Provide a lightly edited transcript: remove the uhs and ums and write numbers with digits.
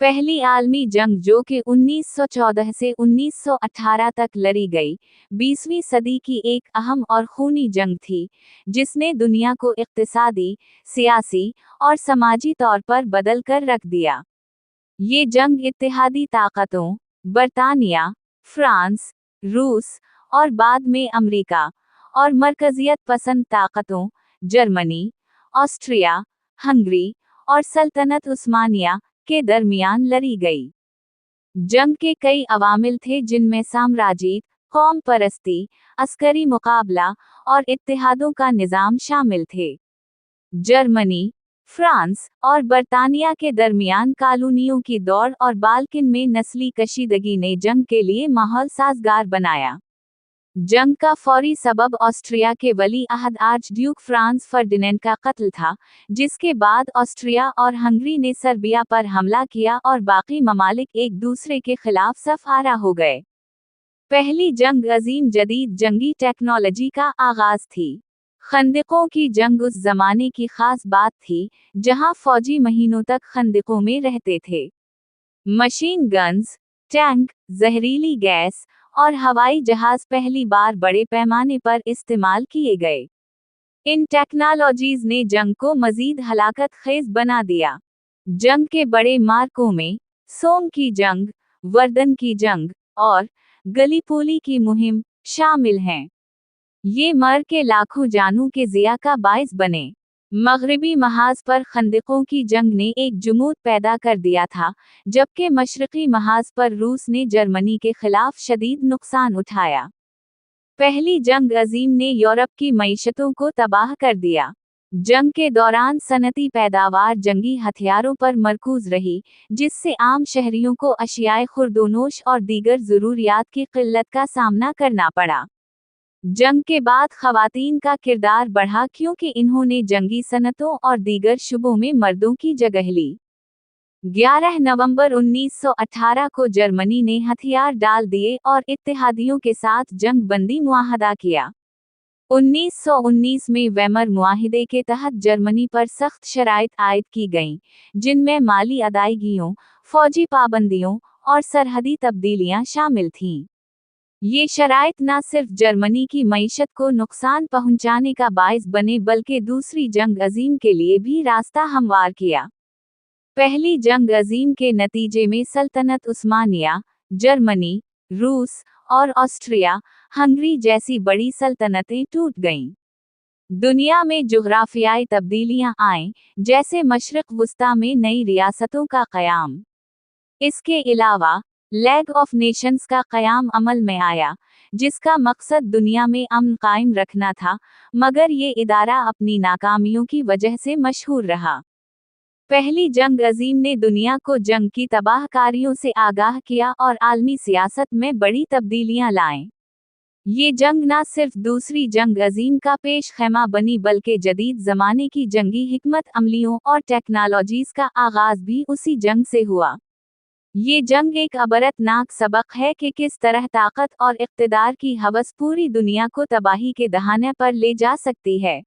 पहली आलमी जंग, जो कि 1914 से 1918 तक लड़ी गई, 20वीं सदी की एक अहम और खूनी जंग थी, जिसने दुनिया को इक़्तिसादी, सियासी और समाजी तौर पर बदल कर रख दिया। ये जंग इत्तेहादी ताकतों, बरतानिया, फ्रांस, रूस और बाद में अमेरिका, और मरकजियत पसंद ताकतों, जर्मनी, ऑस्ट्रिया, हंगरी और सल्तनत उस्मानिया के दरमियान लड़ी गई। जंग के कई अवामिल थे, जिनमें साम्राज्यवाद, कौम परस्ती, अस्करी मुकाबला और इत्तेहादों का निज़ाम शामिल थे। जर्मनी, फ्रांस और बरतानिया के दरमियान कॉलोनियों की दौड़ और बाल्कन में नस्ली कशीदगी ने जंग के लिए माहौल साजगार बनाया। जंग का फौरी सबब ऑस्ट्रिया के वली अहद आर्चड्यूक फ्रांस फर्डिनेंड का कत्ल था, जिसके बाद ऑस्ट्रिया और हंगरी ने सर्बिया पर हमला किया और बाकी ममालिक एक दूसरे के खिलाफ सफ आरा हो गए। पहली जंग अजीम जदीद जंगी टेक्नोलॉजी का आगाज थी। खंदकों की जंग उस जमाने की खास बात थी, जहां फौजी महीनों तक खंदकों में रहते थे। मशीन गन्स, टैंक, जहरीली गैस और हवाई जहाज पहली बार बड़े पैमाने पर इस्तेमाल किए गए। इन टेक्नोलॉजीज ने जंग को मजीद हलाकत खेज बना दिया। जंग के बड़े मार्कों में सोम की जंग, वर्दन की जंग और गलीपोली की मुहिम शामिल हैं। ये मर के लाखों जानों के ज़िया का बाइस बने। मगरबी महाज पर खंदकों की जंग ने एक जुमूद पैदा कर दिया था, जबकि मशरक़ी महाज पर रूस ने जर्मनी के खिलाफ शदीद नुकसान उठाया। पहली जंग अजीम ने यूरोप की मईशतों को तबाह कर दिया। जंग के दौरान सनती पैदावार जंगी हथियारों पर मरकूज रही, जिससे आम शहरियों को अशियाए खुर्दोनोश और दीगर ज़रूरियात की किल्लत का सामना करना पड़ा। जंग के बाद ख़वातीन का किरदार बढ़ा, क्योंकि इन्होंने जंगी सनतों और दीगर शुबों में मर्दों की जगह ली। 11 नवंबर 1918 को जर्मनी ने हथियार डाल दिए और इत्तेहादियों के साथ जंग बंदी मुआहदा किया। 1919 में वेमर मुआहिदे के तहत जर्मनी पर सख्त शराइत आयद की गईं, जिनमें माली अदायगियों, फौजी पाबंदियों और सरहदी तब्दीलियां शामिल थीं। ये शराइत न सिर्फ जर्मनी की मईशत को नुकसान पहुंचाने का बाइस बने, बल्कि दूसरी जंग अजीम के लिए भी रास्ता हमवार किया। पहली जंग अजीम के नतीजे में सल्तनत उस्मानिया, जर्मनी, रूस और ऑस्ट्रिया हंगरी जैसी बड़ी सल्तनतें टूट गईं। दुनिया में जुग़राफ़ियाई तब्दीलियां आईं, जैसे मशरिक़ वुस्ता में नई रियासतों का क़याम। इसके अलावा लीग ऑफ नेशंस का क़याम अमल में आया, जिसका मकसद दुनिया में अमन कायम रखना था, मगर ये इदारा अपनी नाकामियों की वजह से मशहूर रहा। पहली जंग अजीम ने दुनिया को जंग की तबाहकारियों से आगाह किया और आलमी सियासत में बड़ी तब्दीलियां लाएं। ये जंग न सिर्फ दूसरी जंग अजीम का पेश खैमा बनी, बल्कि जदीद ज़माने की जंगी हिकमत अमलियों और टेक्नोलॉजीज़ का आगाज़ भी उसी जंग से हुआ। ये जंग एक अबरतनाक सबक है कि किस तरह ताकत और इक़्तिदार की हवस पूरी दुनिया को तबाही के दहाने पर ले जा सकती है।